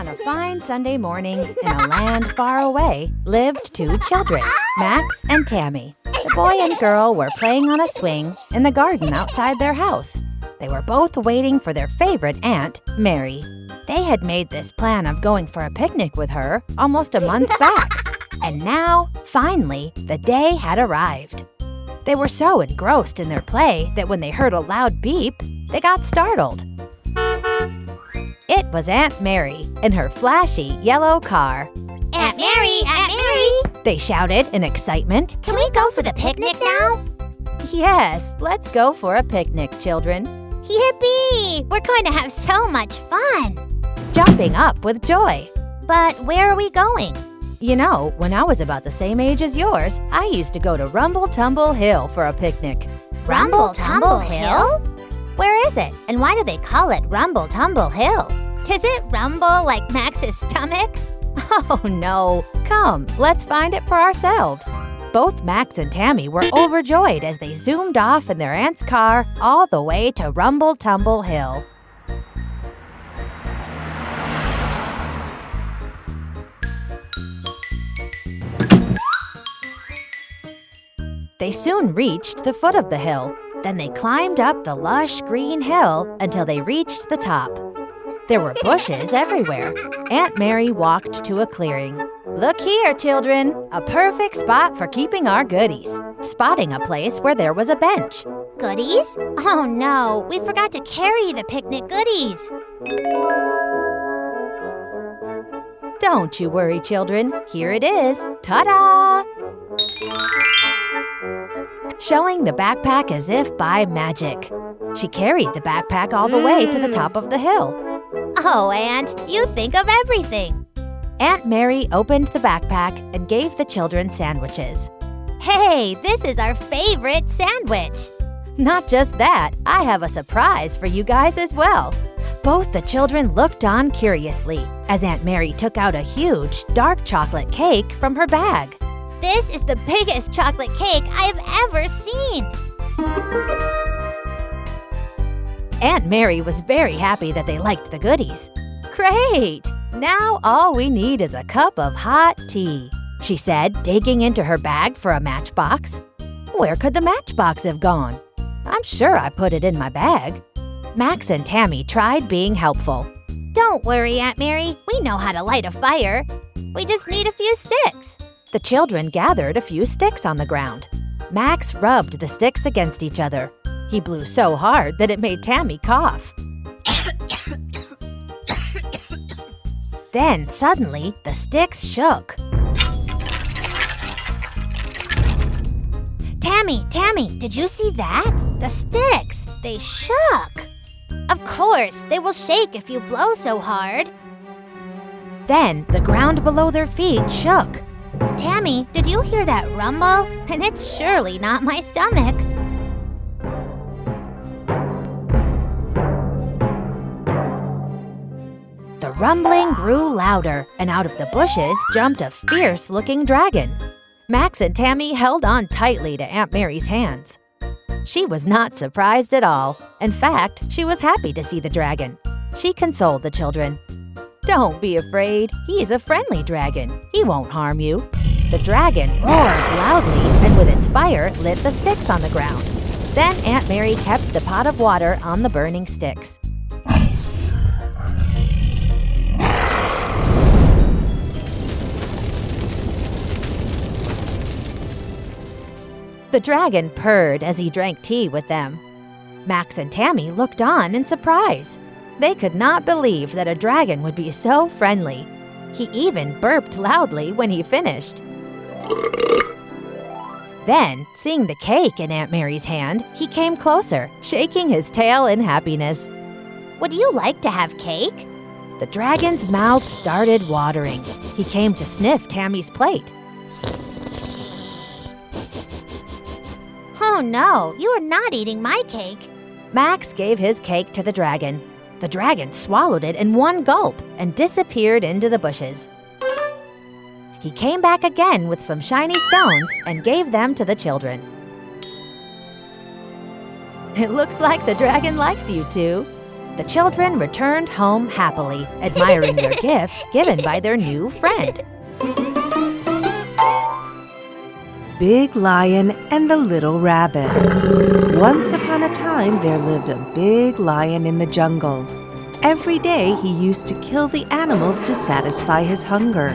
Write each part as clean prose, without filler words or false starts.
On a fine Sunday morning, in a land far away, lived two children, Max and Tammy. The boy and girl were playing on a swing in the garden outside their house. They were both waiting for their favorite aunt, Mary. They had made this plan of going for a picnic with her almost a month back. And now, finally, the day had arrived. They were so engrossed in their play that when they heard a loud beep, they got startled. It was Aunt Mary in her flashy yellow car. Aunt Mary! Aunt Mary! They shouted in excitement. Can we go for the picnic now? Yes, let's go for a picnic, children. Yippee! We're going to have so much fun! Jumping up with joy. But where are we going? You know, when I was about the same age as yours, I used to go to Tumble Hill for a picnic. Tumble Hill? Where is it? And why do they call it Tumble Hill? Does it rumble like Max's stomach? Oh no, come, let's find it for ourselves. Both Max and Tammy were overjoyed as they zoomed off in their aunt's car all the way to Tumble Hill. They soon reached the foot of the hill. Then they climbed up the lush green hill until they reached the top. There were bushes everywhere. Aunt Mary walked to a clearing. Look here, children, a perfect spot for keeping our goodies. Spotting a place where there was a bench. Goodies? Oh no, we forgot to carry the picnic goodies. Don't you worry, children. Here it is. Ta-da! Showing the backpack as if by magic. She carried the backpack all the way to the top of the hill. Oh, Aunt, you think of everything. Aunt Mary opened the backpack and gave the children sandwiches. Hey, this is our favorite sandwich. Not just that, I have a surprise for you guys as well. Both the children looked on curiously as Aunt Mary took out a huge, dark chocolate cake from her bag. This is the biggest chocolate cake I have ever seen. Aunt Mary was very happy that they liked the goodies. Great! Now all we need is a cup of hot tea, she said, digging into her bag for a matchbox. Where could the matchbox have gone? I'm sure I put it in my bag. Max and Tammy tried being helpful. Don't worry, Aunt Mary. We know how to light a fire. We just need a few sticks. The children gathered a few sticks on the ground. Max rubbed the sticks against each other. He blew so hard that it made Tammy cough. Then, suddenly, the sticks shook. Tammy, did you see that? The sticks, they shook. Of course, they will shake if you blow so hard. Then, the ground below their feet shook. Tammy, did you hear that rumble? And it's surely not my stomach. The rumbling grew louder, and out of the bushes jumped a fierce-looking dragon. Max and Tammy held on tightly to Aunt Mary's hands. She was not surprised at all. In fact, she was happy to see the dragon. She consoled the children. Don't be afraid. He's a friendly dragon. He won't harm you. The dragon roared loudly and with its fire lit the sticks on the ground. Then Aunt Mary kept the pot of water on the burning sticks. The dragon purred as he drank tea with them. Max and Tammy looked on in surprise. They could not believe that a dragon would be so friendly. He even burped loudly when he finished. Then, seeing the cake in Aunt Mary's hand, he came closer, shaking his tail in happiness. Would you like to have cake? The dragon's mouth started watering. He came to sniff Tammy's plate. Oh no, you are not eating my cake. Max gave his cake to the dragon. The dragon swallowed it in one gulp and disappeared into the bushes. He came back again with some shiny stones and gave them to the children. It looks like the dragon likes you two. The children returned home happily, admiring their gifts given by their new friend. Big Lion and the Little Rabbit. Once upon a time, there lived a big lion in the jungle. Every day, he used to kill the animals to satisfy his hunger.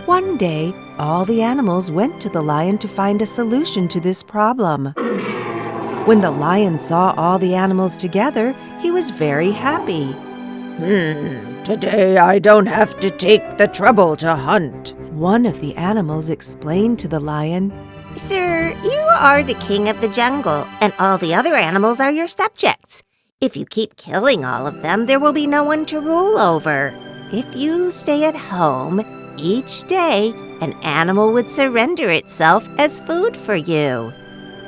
One day, all the animals went to the lion to find a solution to this problem. When the lion saw all the animals together, he was very happy. Today I don't have to take the trouble to hunt. One of the animals explained to the lion, Sir, you are the king of the jungle, and all the other animals are your subjects. If you keep killing all of them, there will be no one to rule over. If you stay at home, each day an animal would surrender itself as food for you.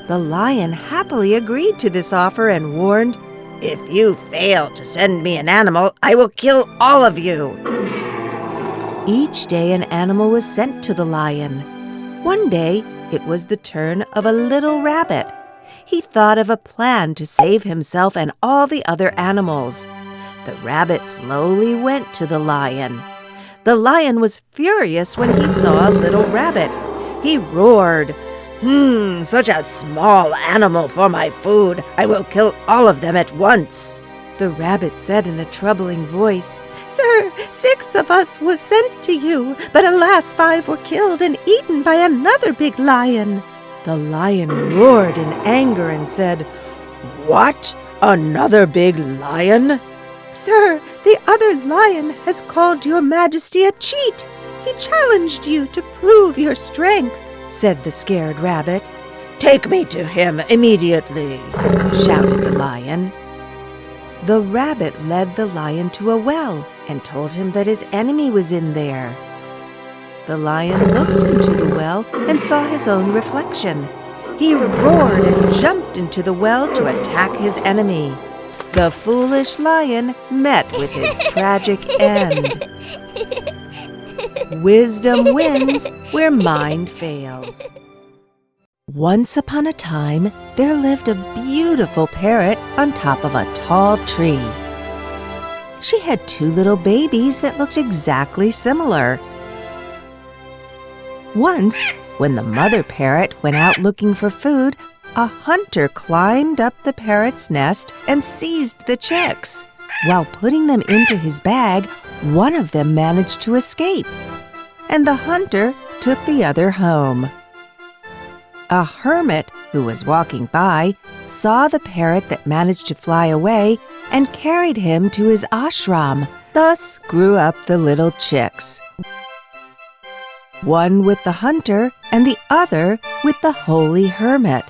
The lion happily agreed to this offer and warned, If you fail to send me an animal, I will kill all of you. Each day an animal was sent to the lion. One day, it was the turn of a little rabbit. He thought of a plan to save himself and all the other animals. The rabbit slowly went to the lion. The lion was furious when he saw a little rabbit. He roared, Such a small animal for my food. I will kill all of them at once. The rabbit said in a troubling voice, Sir, 6 of us was sent to you, but alas, 5 were killed and eaten by another big lion. The lion roared in anger and said, What? Another big lion? Sir, the other lion has called your majesty a cheat. He challenged you to prove your strength, said the scared rabbit. Take me to him immediately, shouted the lion. The rabbit led the lion to a well and told him that his enemy was in there. The lion looked into the well and saw his own reflection. He roared and jumped into the well to attack his enemy. The foolish lion met with his tragic end. Wisdom wins where mind fails. Once upon a time, there lived a beautiful parrot on top of a tall tree. She had 2 little babies that looked exactly similar. Once, when the mother parrot went out looking for food, a hunter climbed up the parrot's nest and seized the chicks. While putting them into his bag, one of them managed to escape, and the hunter took the other home. A hermit who was walking by saw the parrot that managed to fly away and carried him to his ashram. Thus grew up the little chicks, one with the hunter and the other with the holy hermit.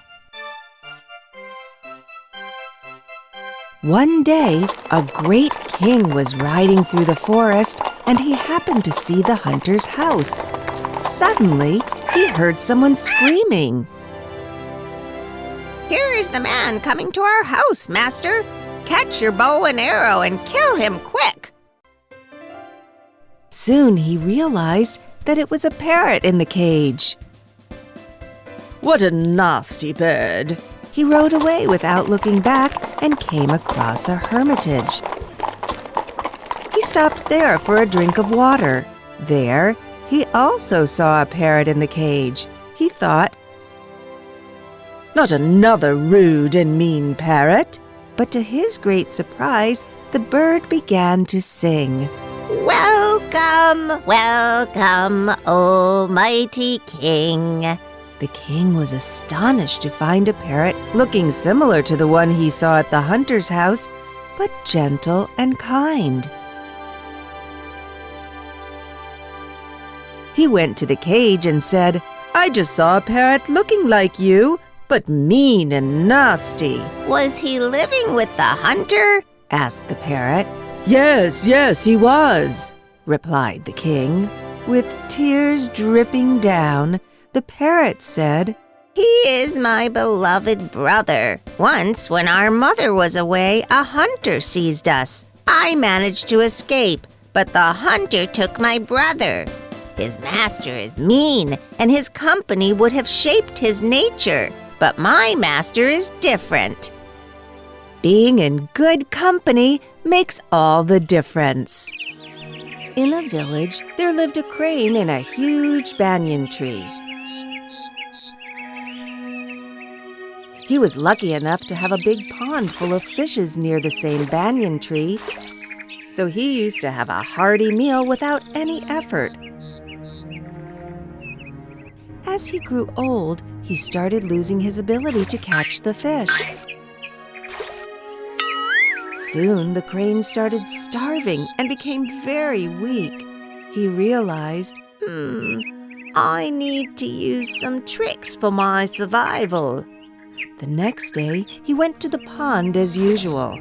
One day, a great king was riding through the forest and he happened to see the hunter's house. Suddenly, he heard someone screaming. Here is the man coming to our house, master. Catch your bow and arrow and kill him quick. Soon he realized that it was a parrot in the cage. What a nasty bird. He rode away without looking back and came across a hermitage. He stopped there for a drink of water. There, he also saw a parrot in the cage. He thought, Not another rude and mean parrot. But to his great surprise, the bird began to sing. Welcome, welcome, O mighty king. The king was astonished to find a parrot looking similar to the one he saw at the hunter's house, but gentle and kind. He went to the cage and said, I just saw a parrot looking like you, but mean and nasty. Was he living with the hunter? Asked the parrot. Yes, he was, replied the king. With tears dripping down, the parrot said, He is my beloved brother. Once, when our mother was away, a hunter seized us. I managed to escape, but the hunter took my brother. His master is mean, and his company would have shaped his nature, but my master is different. Being in good company makes all the difference. In a village, there lived a crane in a huge banyan tree. He was lucky enough to have a big pond full of fishes near the same banyan tree, so he used to have a hearty meal without any effort. As he grew old, he started losing his ability to catch the fish. Soon, the crane started starving and became very weak. He realized, I need to use some tricks for my survival. The next day, he went to the pond as usual.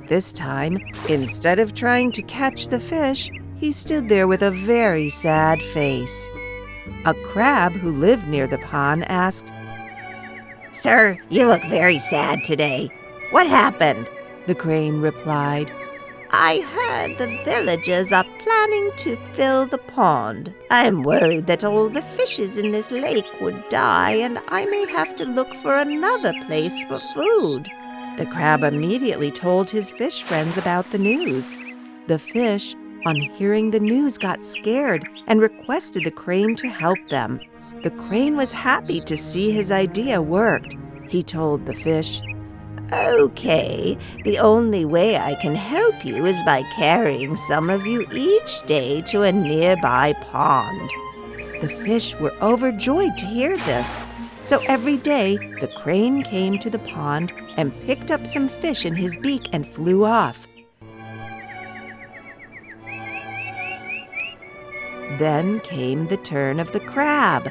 This time, instead of trying to catch the fish, he stood there with a very sad face. A crab who lived near the pond asked, Sir, you look very sad today. What happened? The crane replied, I heard the villagers are planning to fill the pond. I am worried that all the fishes in this lake would die and I may have to look for another place for food. The crab immediately told his fish friends about the news. The fish, on hearing the news, got scared and requested the crane to help them. The crane was happy to see his idea worked. He told the fish, Okay, the only way I can help you is by carrying some of you each day to a nearby pond. The fish were overjoyed to hear this. So every day, the crane came to the pond and picked up some fish in his beak and flew off. Then came the turn of the crab.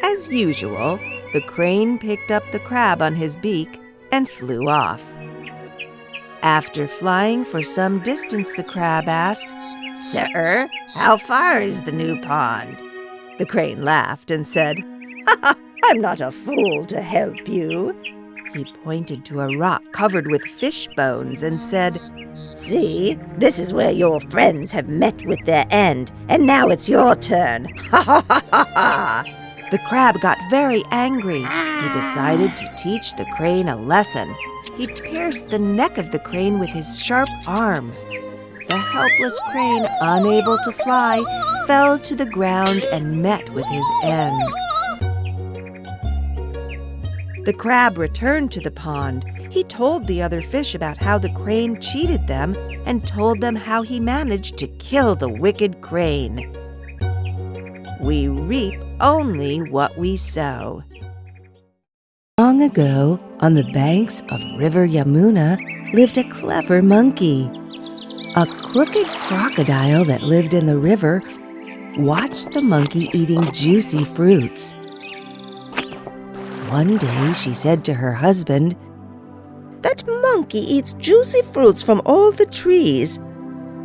As usual, the crane picked up the crab on his beak and flew off. After flying for some distance, the crab asked, Sir, how far is the new pond? The crane laughed and said, I'm not a fool to help you. He pointed to a rock covered with fish bones and said, See, this is where your friends have met with their end, and now it's your turn. Ha ha ha ha ha! The crab got very angry. He decided to teach the crane a lesson. He pierced the neck of the crane with his sharp arms. The helpless crane, unable to fly, fell to the ground and met with his end. The crab returned to the pond. He told the other fish about how the crane cheated them and told them how he managed to kill the wicked crane. We reap only what we sow. Long ago, on the banks of River Yamuna, lived a clever monkey. A crooked crocodile that lived in the river watched the monkey eating juicy fruits. One day, she said to her husband, That monkey eats juicy fruits from all the trees.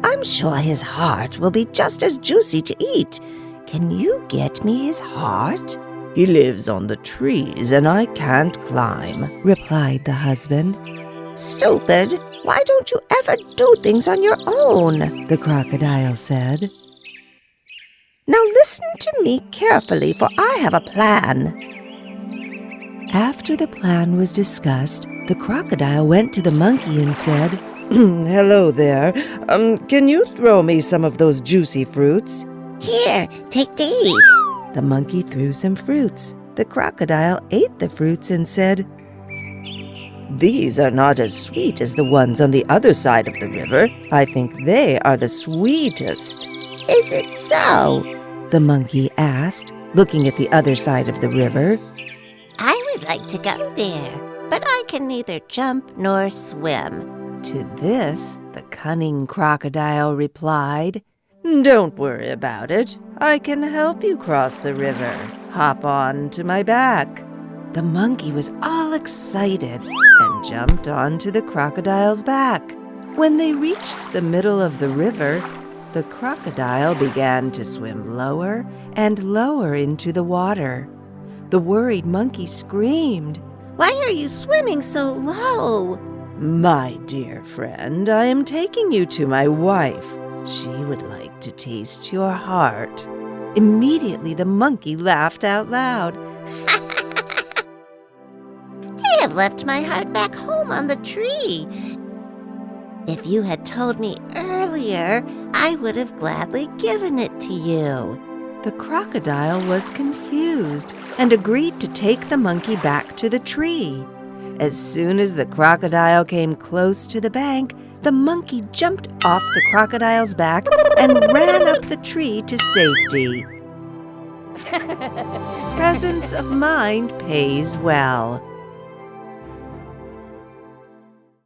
I'm sure his heart will be just as juicy to eat. Can you get me his heart? He lives on the trees and I can't climb, replied the husband. Stupid! Why don't you ever do things on your own? The crocodile said. Now listen to me carefully, for I have a plan. After the plan was discussed, the crocodile went to the monkey and said, Hello there. Can you throw me some of those juicy fruits? Here, take these. The monkey threw some fruits. The crocodile ate the fruits and said, These are not as sweet as the ones on the other side of the river. I think they are the sweetest. Is it so? The monkey asked, looking at the other side of the river. I would like to go there, but I can neither jump nor swim. To this, the cunning crocodile replied, Don't worry about it. I can help you cross the river. Hop on to my back. The monkey was all excited and jumped onto the crocodile's back. When they reached the middle of the river, the crocodile began to swim lower and lower into the water. The worried monkey screamed, Why are you swimming so low? My dear friend, I am taking you to my wife. She would like to taste your heart. Immediately the monkey laughed out loud. have left my heart back home on the tree. If you had told me earlier, I would have gladly given it to you." The crocodile was confused and agreed to take the monkey back to the tree. As soon as the crocodile came close to the bank, the monkey jumped off the crocodile's back and ran up the tree to safety. Presence of mind pays well.